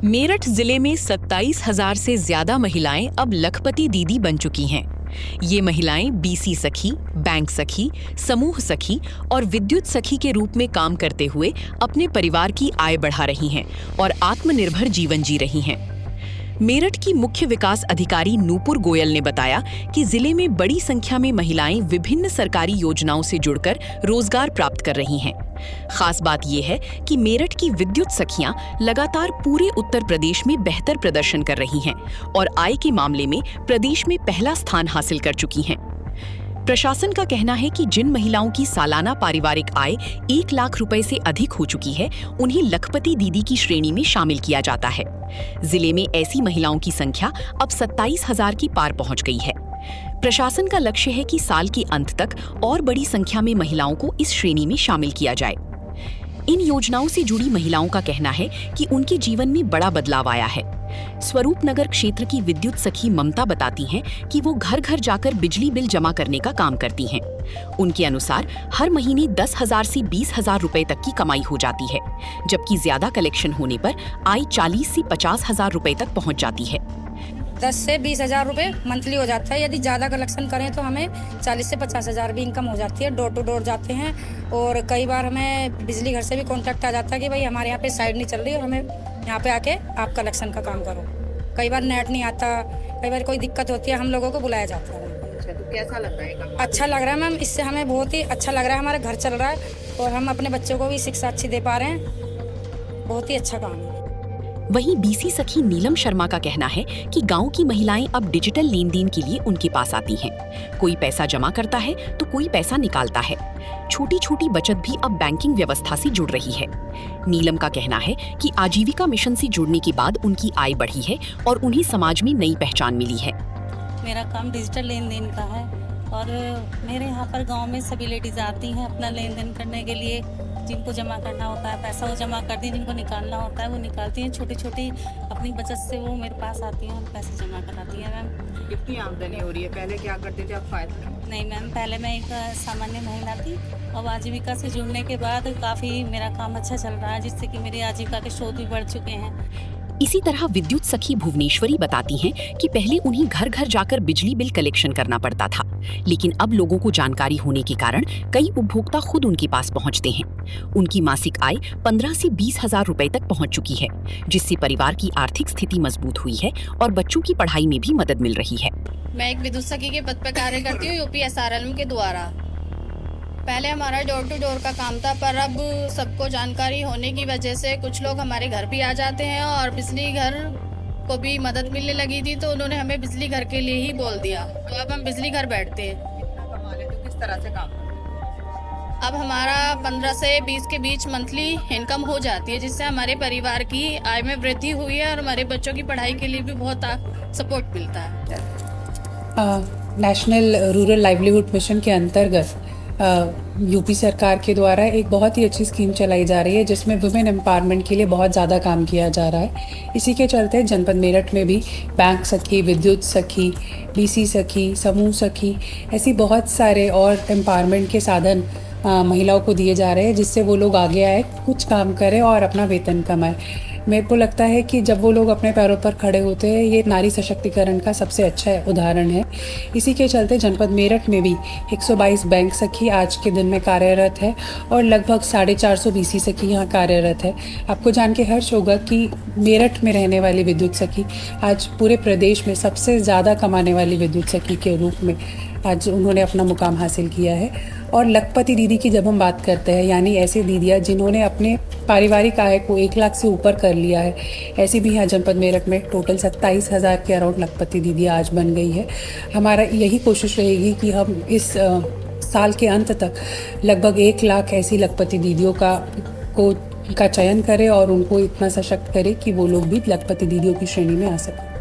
मेरठ जिले में 27,000 से ज्यादा महिलाएं अब लखपति दीदी बन चुकी हैं। ये महिलाएं बीसी सखी, बैंक सखी, समूह सखी और विद्युत सखी के रूप में काम करते हुए अपने परिवार की आय बढ़ा रही हैं और आत्मनिर्भर जीवन जी रही हैं। मेरठ की मुख्य विकास अधिकारी नूपुर गोयल ने बताया कि जिले में बड़ी संख्या में महिलाएं विभिन्न सरकारी योजनाओं से जुड़कर रोजगार प्राप्त कर रही हैं। खास बात यह है कि मेरठ की विद्युत सखियां लगातार पूरे उत्तर प्रदेश में बेहतर प्रदर्शन कर रही हैं और आय के मामले में प्रदेश में पहला स्थान हासिल कर चुकी हैं। प्रशासन का कहना है कि जिन महिलाओं की सालाना पारिवारिक आय 1 लाख रुपए से अधिक हो चुकी है, उन्हें लखपति दीदी की श्रेणी में शामिल किया जाता है। जिले में ऐसी महिलाओं की संख्या अब 27,000 की पार पहुंच गई है। प्रशासन का लक्ष्य है कि साल के अंत तक और बड़ी संख्या में महिलाओं को इस श्रेणी में शामिल किया जाए। इन योजनाओं से जुड़ी महिलाओं का कहना है कि उनके जीवन में बड़ा बदलाव आया है। स्वरूपनगर क्षेत्र की विद्युत सखी ममता बताती हैं कि वो घर घर जाकर बिजली बिल जमा करने का काम करती हैं। उनके अनुसार हर महीने 10,000 से 20,000 रुपए तक की कमाई हो जाती है, जबकि ज्यादा कलेक्शन होने पर आय 40 से 50,000 रुपए तक पहुंच जाती है। 10 से 20,000 रुपये मंथली हो जाता है। यदि ज़्यादा कलेक्शन करें तो हमें 40 से 50,000 भी इनकम हो जाती है। डोर टू डोर जाते हैं और कई बार हमें बिजली घर से भी कॉन्टैक्ट आ जाता है कि भाई हमारे यहाँ पे साइड नहीं चल रही और हमें यहाँ पे आके आप कलेक्शन का काम करो। कई बार नेट नहीं आता, कई बार कोई दिक्कत होती है, हम लोगों को बुलाया जाता है। अच्छा, तो कैसा लग रहा है? अच्छा लग रहा है मैम, इससे हमें बहुत ही अच्छा लग रहा है। हमारा घर चल रहा है और हम अपने बच्चों को भी शिक्षा अच्छी दे पा रहे हैं। बहुत ही अच्छा काम है। वहीं बीसी सखी नीलम शर्मा का कहना है कि गांव की महिलाएं अब डिजिटल लेन देन के लिए उनके पास आती हैं। कोई पैसा जमा करता है तो कोई पैसा निकालता है। छोटी छोटी बचत भी अब बैंकिंग व्यवस्था से जुड़ रही है। नीलम का कहना है कि आजीविका मिशन से जुड़ने के बाद उनकी आय बढ़ी है और उन्हें समाज में नई पहचान मिली है। मेरा काम डिजिटल लेन देन का है और मेरे यहाँ पर गाँव में सभी लेडीज आती हैं अपना लेन देन करने के लिए। जिनको जमा करना होता है पैसा वो जमा करती हैं, जिनको निकालना होता है वो निकालती हैं। छोटी छोटी अपनी बचत से वो मेरे पास आती हैं और पैसे जमा कराती हैं। मैम कितनी आमदनी हो रही है? पहले क्या करते थे, अब फायदा? नहीं मैम, पहले मैं एक सामान्य महिला थी और आजीविका से जुड़ने के बाद काफ़ी मेरा काम अच्छा चल रहा है, जिससे कि मेरी आजीविका के स्रोत भी बढ़ चुके हैं। इसी तरह विद्युत सखी भुवनेश्वरी बताती हैं कि पहले उन्हें घर घर जाकर बिजली बिल कलेक्शन करना पड़ता था, लेकिन अब लोगों को जानकारी होने के कारण कई उपभोक्ता खुद उनके पास पहुंचते हैं। उनकी मासिक आय 15 से 20,000 रुपए तक पहुंच चुकी है, जिससे परिवार की आर्थिक स्थिति मजबूत हुई है और बच्चों की पढ़ाई में भी मदद मिल रही है। मैं एक विद्युत सखी के पद पर कार्य करती हूँ UPSRL के द्वारा। पहले हमारा डोर टू डोर का काम था, पर अब सबको जानकारी होने की वजह से कुछ लोग हमारे घर भी आ जाते हैं और बिजली घर को भी मदद मिलने लगी थी, तो उन्होंने हमें बिजली घर के लिए ही बोल दिया। तो अब हम बिजली घर बैठते हैं। कितना कमा लेते हो? किस तरह से काम करते हो? अब हमारा 15 से 20 के बीच मंथली इनकम हो जाती है, जिससे हमारे परिवार की आय में वृद्धि हुई है और हमारे बच्चों की पढ़ाई के लिए भी बहुत सपोर्ट मिलता है। नेशनल रूरल लाइवलीहुड मिशन के अंतर्गत यूपी सरकार के द्वारा एक बहुत ही अच्छी स्कीम चलाई जा रही है, जिसमें वुमेन एम्पावरमेंट के लिए बहुत ज़्यादा काम किया जा रहा है। इसी के चलते जनपद मेरठ में भी बैंक सखी, विद्युत सखी, बीसी सखी, समूह सखी, ऐसी बहुत सारे और एम्पावरमेंट के साधन महिलाओं को दिए जा रहे हैं, जिससे वो लोग आगे आए, कुछ काम करें और अपना वेतन कमाएं। मेरे को लगता है कि जब वो लोग अपने पैरों पर खड़े होते हैं, ये नारी सशक्तिकरण का सबसे अच्छा उदाहरण है। इसी के चलते जनपद मेरठ में भी 122 बैंक सखी आज के दिन में कार्यरत है और लगभग 450 बीसी सखी यहाँ कार्यरत है। आपको जान के हर्ष होगा कि मेरठ में रहने वाली विद्युत सखी आज पूरे प्रदेश में सबसे ज़्यादा कमाने वाली विद्युत सखी के रूप में आज उन्होंने अपना मुकाम हासिल किया है। और लखपति दीदी की जब हम बात करते हैं, यानी ऐसी दीदियाँ जिन्होंने अपने पारिवारिक आय को 1 लाख से ऊपर कर लिया है, ऐसी भी यहाँ जनपद मेरठ में टोटल 27,000 के अराउंड लखपति दीदियाँ आज बन गई है। हमारा यही कोशिश रहेगी कि हम इस साल के अंत तक लगभग 1 लाख ऐसी लखपति दीदियों का चयन करें और उनको इतना सशक्त करें कि वो लोग भी लखपति दीदियों की श्रेणी में आ सकें।